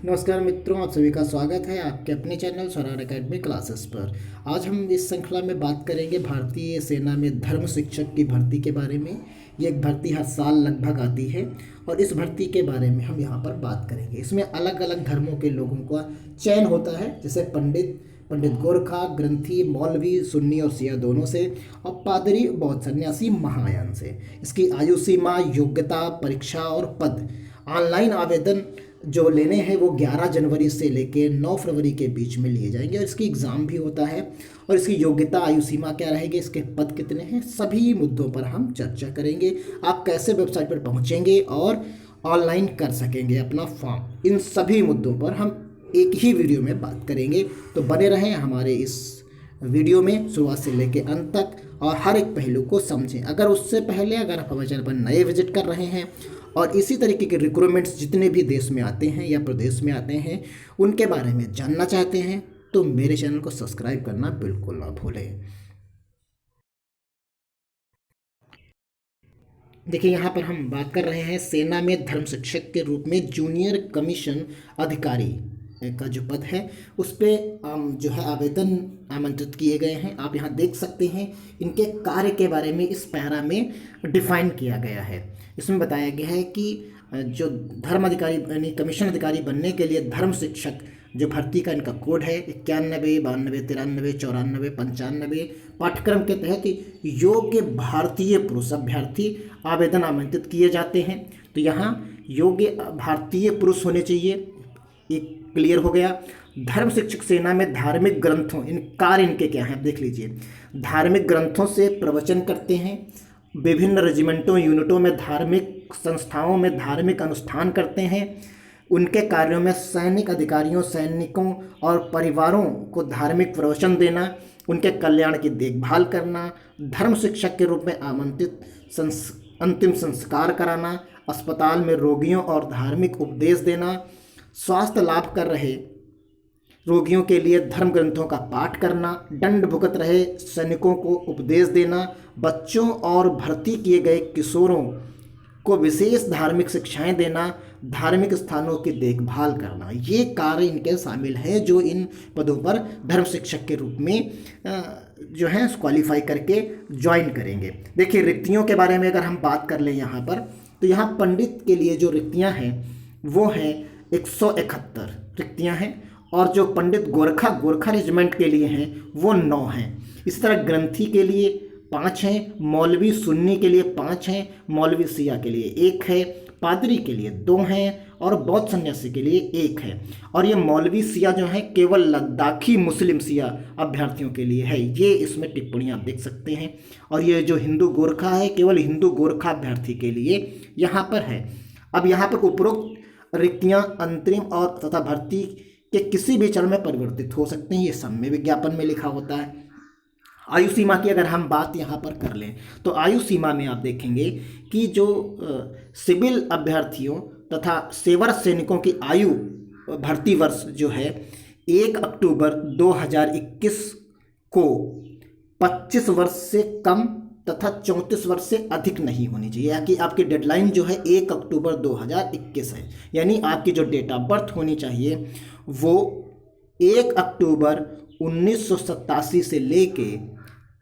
नमस्कार मित्रों, आप सभी का स्वागत है आपके अपने चैनल स्वराट एकेडमी क्लासेस पर। आज हम इस श्रृंखला में बात करेंगे भारतीय सेना में धर्म शिक्षक की भर्ती के बारे में। ये एक भर्ती हर साल लगभग आती है और इस भर्ती के बारे में हम यहाँ पर बात करेंगे। इसमें अलग अलग धर्मों के लोगों का चयन होता है, जैसे पंडित गोरखा, ग्रंथी, मौलवी, सुन्नी और सिया दोनों से, और पादरी, बौद्ध सन्यासी, महायान से। इसकी आयु सीमा, योग्यता, परीक्षा और पद। ऑनलाइन आवेदन जो लेने हैं वो 11 जनवरी से लेके 9 फरवरी के बीच में लिए जाएंगे और इसकी एग्ज़ाम भी होता है। और इसकी योग्यता, आयु सीमा क्या रहेगी, इसके पद कितने हैं, सभी मुद्दों पर हम चर्चा करेंगे। आप कैसे वेबसाइट पर पहुंचेंगे और ऑनलाइन कर सकेंगे अपना फॉर्म, इन सभी मुद्दों पर हम एक ही वीडियो में बात करेंगे। तो बने रहें हमारे इस वीडियो में शुरुआत से लेकर अंत तक और हर एक पहलू को समझें। अगर उससे पहले अगर आप हमारे चैनल पर नए विजिट कर रहे हैं और इसी तरीके के रिक्रूटमेंट्स जितने भी देश में आते हैं या प्रदेश में आते हैं उनके बारे में जानना चाहते हैं तो मेरे चैनल को सब्सक्राइब करना बिल्कुल ना भूलें। देखिए, यहाँ पर हम बात कर रहे हैं सेना में धर्म शिक्षक के रूप में जूनियर कमीशन अधिकारी का जो पद है उस पर जो है आवेदन आमंत्रित किए गए हैं। आप यहाँ देख सकते हैं इनके कार्य के बारे में इस पैरा में डिफाइन किया गया है। इसमें बताया गया है कि जो धर्म अधिकारी यानी कमीशन अधिकारी बनने के लिए धर्म शिक्षक जो भर्ती का इनका कोड है 91, 92, 93, 94, 95 पाठ्यक्रम के तहत योग्य भारतीय पुरुष अभ्यर्थी आवेदन आमंत्रित किए जाते हैं। तो यहाँ योग्य भारतीय पुरुष होने चाहिए, एक क्लियर हो गया। धर्म शिक्षक सेना में धार्मिक ग्रंथों, इन कार्य इनके क्या हैं देख लीजिए। धार्मिक ग्रंथों से प्रवचन करते हैं, विभिन्न रेजिमेंटों यूनिटों में धार्मिक संस्थाओं में धार्मिक अनुष्ठान करते हैं। उनके कार्यों में सैनिक अधिकारियों, सैनिकों और परिवारों को धार्मिक प्रवचन देना, उनके कल्याण की देखभाल करना, धर्म शिक्षक के रूप में आमंत्रित अंतिम संस्कार कराना, अस्पताल में रोगियों और धार्मिक उपदेश देना, स्वास्थ्य लाभ कर रहे रोगियों के लिए धर्म ग्रंथों का पाठ करना, दंड भुगत रहे सैनिकों को उपदेश देना, बच्चों और भर्ती किए गए किशोरों को विशेष धार्मिक शिक्षाएं देना, धार्मिक स्थानों की देखभाल करना। ये कार्य इनके शामिल हैं जो इन पदों पर धर्म शिक्षक के रूप में जो है क्वालिफाई करके ज्वाइन करेंगे। देखिए, रिक्तियों के बारे में अगर हम बात कर लें यहाँ पर, तो यहाँ पंडित के लिए जो रिक्तियाँ हैं वो हैं 171 रिक्तियाँ हैं, और जो पंडित गोरखा रेजिमेंट के लिए हैं वो 9 हैं। इसी तरह ग्रंथी के लिए 5 हैं, मौलवी सुन्नी के लिए 5 हैं, मौलवी सिया के लिए 1 है, पादरी के लिए 2 हैं और बौद्ध सन्यासी के लिए 1 है। और ये मौलवी सिया जो है केवल लद्दाखी मुस्लिम सिया अभ्यर्थियों के लिए है, ये इसमें टिप्पणी आप देख सकते हैं। और ये जो हिंदू गोरखा है केवल हिंदू गोरखा अभ्यर्थी के लिए यहाँ पर है। अब यहाँ पर उपरोक्त रिक्तियाँ अंतरिम और तथा भर्ती के किसी भी चरण में परिवर्तित हो सकते हैं, ये समय विज्ञापन में लिखा होता है। आयु सीमा की अगर हम बात यहाँ पर कर लें तो आयु सीमा में आप देखेंगे कि जो सिविल अभ्यर्थियों तथा सेवर सैनिकों की आयु भर्ती वर्ष जो है 1 अक्टूबर 2021 को 25 वर्ष से कम तथा 34 वर्ष से अधिक नहीं होनी चाहिए। यानी कि आपकी डेडलाइन जो है 1 अक्टूबर 2021 है, यानी आपकी जो डेट ऑफ बर्थ होनी चाहिए वो 1 अक्टूबर 1987 से लेके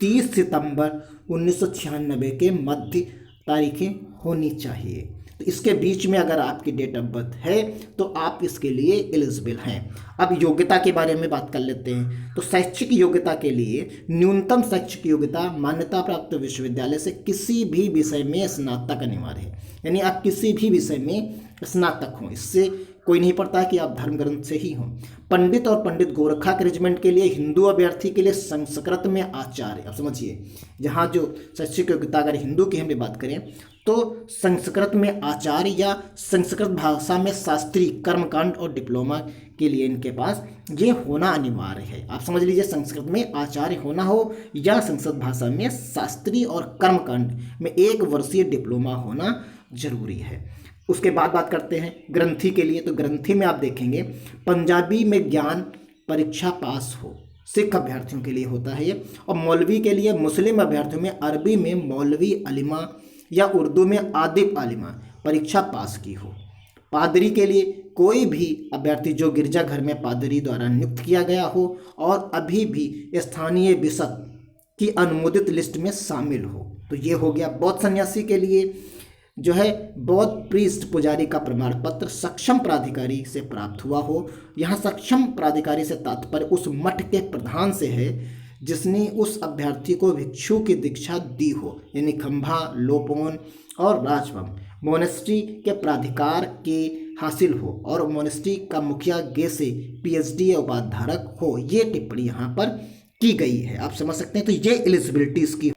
30 सितंबर 1996 के मध्य तारीखें होनी चाहिए। तो इसके बीच में अगर आपकी डेट ऑफ बर्थ है तो आप इसके लिए एलिजिबल हैं। अब योग्यता के बारे में बात कर लेते हैं। तो शैक्षिक योग्यता के लिए न्यूनतम शैक्षिक योग्यता मान्यता प्राप्त विश्वविद्यालय से किसी भी विषय में स्नातक अनिवार्य है, यानी आप किसी भी विषय में स्नातक हों, इससे कोई नहीं पड़ता है कि आप धर्म ग्रंथ से ही हों। पंडित और पंडित गोरखा के रेजिमेंट के लिए हिंदू अभ्यर्थी के लिए संस्कृत में आचार्य, आप समझिए जहाँ जो शैक्षिक योग्यता अगर हिंदू की हम बात करें तो संस्कृत में आचार्य या संस्कृत भाषा में शास्त्री, कर्मकांड और डिप्लोमा के लिए इनके पास ये होना अनिवार्य है। आप समझ लीजिए, संस्कृत में आचार्य होना हो या संस्कृत भाषा में शास्त्री और कर्मकांड में 1 वर्षीय डिप्लोमा होना जरूरी है। उसके बाद बात करते हैं ग्रंथी के लिए। तो ग्रंथी में आप देखेंगे पंजाबी में ज्ञान परीक्षा पास हो, सिख अभ्यर्थियों के लिए होता है ये। और मौलवी के लिए मुस्लिम अभ्यर्थियों में अरबी में मौलवी अलिमा या उर्दू में आदिब आलिमा परीक्षा पास की हो। पादरी के लिए कोई भी अभ्यर्थी जो गिरजाघर में पादरी द्वारा नियुक्त किया गया हो और अभी भी स्थानीय बिशप की अनुमोदित लिस्ट में शामिल हो। तो ये हो गया बौद्ध सन्यासी के लिए जो है बौद्ध प्रीस्ट पुजारी का प्रमाण पत्र सक्षम प्राधिकारी से प्राप्त हुआ हो। यहाँ सक्षम प्राधिकारी से तात्पर्य उस मठ के प्रधान से है जिसने उस अभ्यर्थी को भिक्षु की दीक्षा दी हो, यानी खंभा, लोपोन और राजवंश मोनेस्ट्री के प्राधिकार के हासिल हो और मोनेस्ट्री का मुखिया गेसे पीएचडी या उपाधारक हो। ये टिप्पणी यहाँ पर की गई है, आप समझ सकते हैं। तो ये एलिजिबिलिटीज की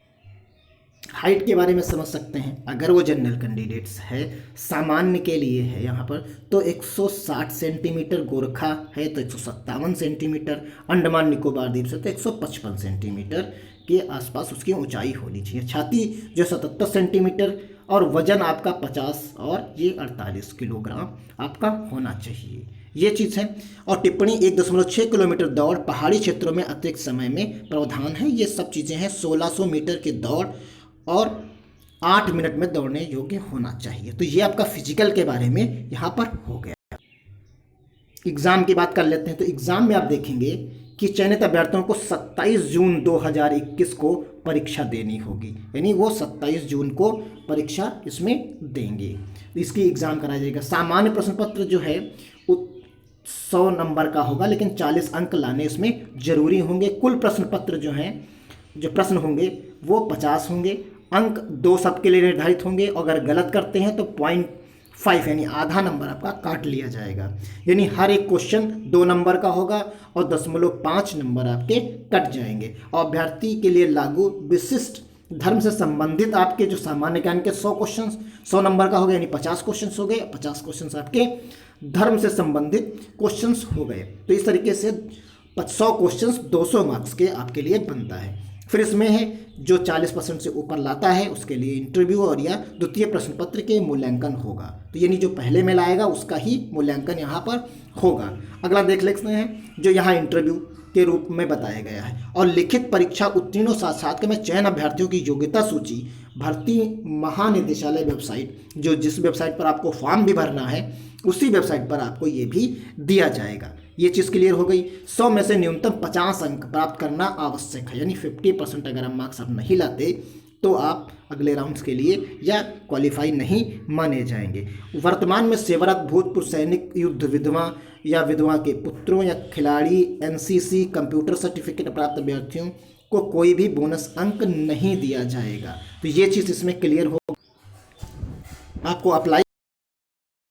हाइट के बारे में समझ सकते हैं। अगर वो जनरल कैंडिडेट्स है, सामान्य के लिए है यहाँ पर, तो 160 सेंटीमीटर, गोरखा है तो 157 सेंटीमीटर, अंडमान निकोबार द्वीप से तो 155 सेंटीमीटर के आसपास उसकी ऊंचाई होनी चाहिए। छाती जो 77 सेंटीमीटर और वजन आपका 50 और ये 48 किलोग्राम आपका होना चाहिए, ये चीज़ है। और टिप्पणी 1.6 किलोमीटर दौड़ पहाड़ी क्षेत्रों में अतिरिक्त समय में प्रावधान है। ये सब चीज़ें हैं। 1600 मीटर की दौड़ और 8 मिनट में दौड़ने योग्य होना चाहिए। तो ये आपका फिजिकल के बारे में यहाँ पर हो गया। एग्ज़ाम की बात कर लेते हैं। तो एग्ज़ाम में आप देखेंगे कि चयनित अभ्यर्थियों को 27 जून 2021 को परीक्षा देनी होगी, यानी वो 27 जून को परीक्षा इसमें देंगे। इसकी एग्ज़ाम कराया जाएगा। सामान्य प्रश्न पत्र जो है 100 नंबर का होगा, लेकिन 40 अंक लाने इसमें जरूरी होंगे। कुल प्रश्न पत्र जो हैं, जो प्रश्न होंगे वो 50 होंगे। अंक 2 सबके लिए निर्धारित होंगे। अगर गलत करते हैं तो 0.5 यानी आधा नंबर आपका काट लिया जाएगा, यानी हर एक क्वेश्चन 2 नंबर का होगा और 0.5 नंबर आपके कट जाएंगे। और अभ्यर्थी के लिए लागू विशिष्ट धर्म से संबंधित आपके जो सामान्य ज्ञान के 100 क्वेश्चन 100 नंबर का हो गया, यानी 50 क्वेश्चन हो गए। 50 क्वेश्चन आपके धर्म से संबंधित क्वेश्चंस हो गए। तो इस तरीके से 100 क्वेश्चंस 200 मार्क्स के आपके लिए बनता है। फिर इसमें है जो 40% से ऊपर लाता है उसके लिए इंटरव्यू और या द्वितीय प्रश्न पत्र के मूल्यांकन होगा। तो यानी जो पहले में लाएगा उसका ही मूल्यांकन यहाँ पर होगा। अगला देख लेते हैं जो यहाँ इंटरव्यू के रूप में बताया गया है। और लिखित परीक्षा उत्तीर्णों साक्षात्कार में चयन अभ्यर्थियों की योग्यता सूची भर्ती महानिदेशालय वेबसाइट, जो जिस वेबसाइट पर आपको फॉर्म भी भरना है उसी वेबसाइट पर आपको ये भी दिया जाएगा। ये चीज़ क्लियर हो गई। 100 में से न्यूनतम 50 अंक प्राप्त करना आवश्यक है, यानी 50% अगर आप मार्क्स आप नहीं लाते तो आप अगले राउंड्स के लिए या क्वालिफाई नहीं माने जाएंगे। वर्तमान में सेवारत भूतपूर्व सैनिक, युद्ध विधवा या विधवा के पुत्रों या खिलाड़ी, एनसीसी, कंप्यूटर सर्टिफिकेट प्राप्त अभ्यर्थियों को कोई भी बोनस अंक नहीं दिया जाएगा। तो ये चीज़ इसमें क्लियर हो। आपको अप्लाई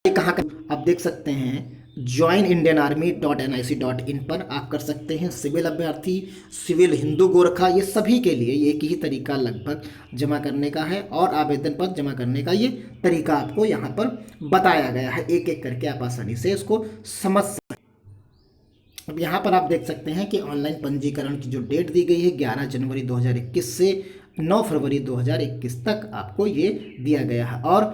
कहाँ कर, आप देख सकते हैं joinindianarmy.nic.in पर आप कर सकते हैं। सिविल अभ्यर्थी, सिविल हिंदू गोरखा, ये सभी के लिए एक ही तरीका लगभग जमा करने का है और आवेदन पत्र जमा करने का ये तरीका आपको यहाँ पर बताया गया है। एक एक करके आप आसानी से इसको समझ सकते हैं। अब यहाँ पर आप देख सकते हैं कि ऑनलाइन पंजीकरण की जो डेट दी गई है 11 जनवरी 2021 से 9 फरवरी 2021 तक आपको ये दिया गया है और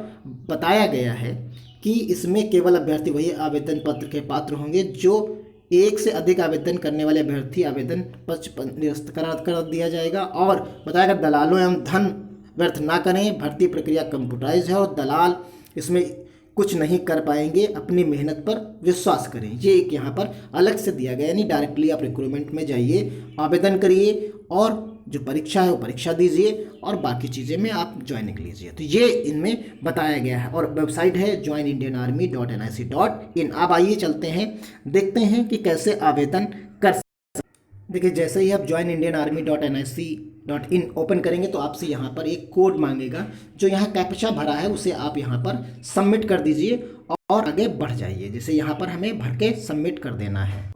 बताया गया है कि इसमें केवल अभ्यर्थी वही आवेदन पत्र के पात्र होंगे जो एक से अधिक आवेदन करने वाले अभ्यर्थी आवेदन पत्र निरस्त कर दिया जाएगा। और बताया गया दलालों एवं धन व्यर्थ ना करें, भर्ती प्रक्रिया कंप्यूटराइज है और दलाल इसमें कुछ नहीं कर पाएंगे, अपनी मेहनत पर विश्वास करें। ये एक यहाँ पर अलग से दिया गया, यानी डायरेक्टली आप रिक्रूटमेंट में जाइए, आवेदन करिए और जो परीक्षा है वो परीक्षा दीजिए और बाकी चीज़ें में आप ज्वाइनिंग लीजिए। तो ये इनमें बताया गया है और वेबसाइट है joinindianarmy.nic.in। अब आइए चलते हैं, देखते हैं कि कैसे आवेदन कर सकते। देखिए जैसे ही आप joinindianarmy.nic.in ओपन करेंगे तो आपसे यहाँ पर एक कोड मांगेगा, जो यहाँ कैप्चा भरा है उसे आप यहाँ पर सबमिट कर दीजिए और आगे बढ़ जाइए। जैसे यहाँ पर हमें भर के सबमिट कर देना है।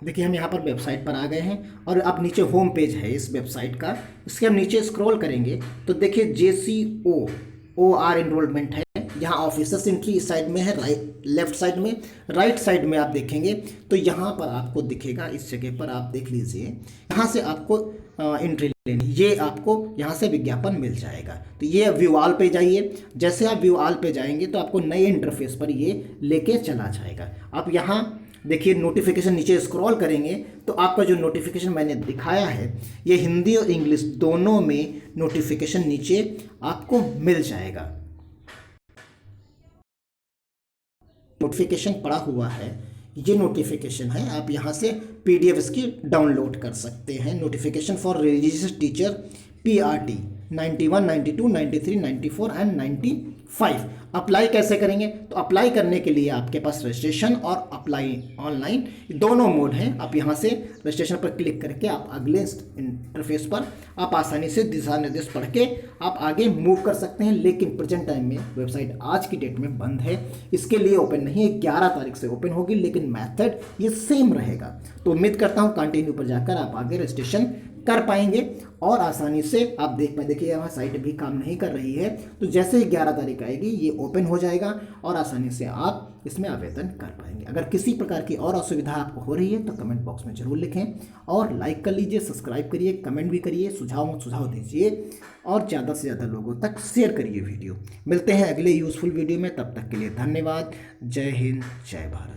देखिए हम यहाँ पर वेबसाइट पर आ गए हैं और अब नीचे होम पेज है इस वेबसाइट का। इसके हम नीचे स्क्रॉल करेंगे तो देखिए JCOR एनरोलमेंट है। यहाँ ऑफिसर्स एंट्री इस साइड में है, लेफ्ट साइड में। राइट साइड में आप देखेंगे तो यहाँ पर आपको दिखेगा, इस जगह पर आप देख लीजिए, यहाँ से आपको एंट्री लेनी, ये आपको यहाँ से विज्ञापन मिल जाएगा। तो ये व्यू ऑल पे जाइए। जैसे आप व्यू ऑल पे जाएंगे तो आपको नए इंटरफेस पर ये लेके चला जाएगा। आप यहाँ देखिए नोटिफिकेशन नीचे स्क्रॉल करेंगे तो आपका जो नोटिफिकेशन मैंने दिखाया है ये हिंदी और इंग्लिश दोनों में नोटिफिकेशन नीचे आपको मिल जाएगा। नोटिफिकेशन पड़ा हुआ है, ये नोटिफिकेशन है, आप यहाँ से PDF इसकी डाउनलोड कर सकते हैं। Notification for religious teacher PRT 91, 92, 93, 94 and 95। Apply कैसे करेंगे? तो अप्लाई करने के लिए आपके पास रजिस्ट्रेशन और अप्लाई ऑनलाइन दोनों मोड हैं। आप यहाँ से रजिस्ट्रेशन पर क्लिक करके आप अगले इंटरफेस पर आप आसानी से दिशा निर्देश पढ़ के आप आगे मूव कर सकते हैं। लेकिन प्रेजेंट टाइम में वेबसाइट आज की डेट में बंद है, इसके लिए ओपन नहीं है। 11 तारीख से ओपन होगी, लेकिन मेथड ये सेम रहेगा। तो उम्मीद करता हूँ कंटिन्यू पर जाकर आप आगे रजिस्ट्रेशन कर पाएंगे और आसानी से आप देख पाए। देखिए यहाँ साइट भी काम नहीं कर रही है, तो जैसे ही 11 तारीख आएगी ये ओपन हो जाएगा और आसानी से आप इसमें आवेदन कर पाएंगे। अगर किसी प्रकार की और असुविधा आपको हो रही है तो कमेंट बॉक्स में ज़रूर लिखें और लाइक कर लीजिए, सब्सक्राइब करिए, कमेंट भी करिए, सुझाव दीजिए और ज़्यादा से ज़्यादा लोगों तक शेयर करिए वीडियो। मिलते हैं अगले यूज़फुल वीडियो में, तब तक के लिए धन्यवाद। जय हिंद, जय भारत।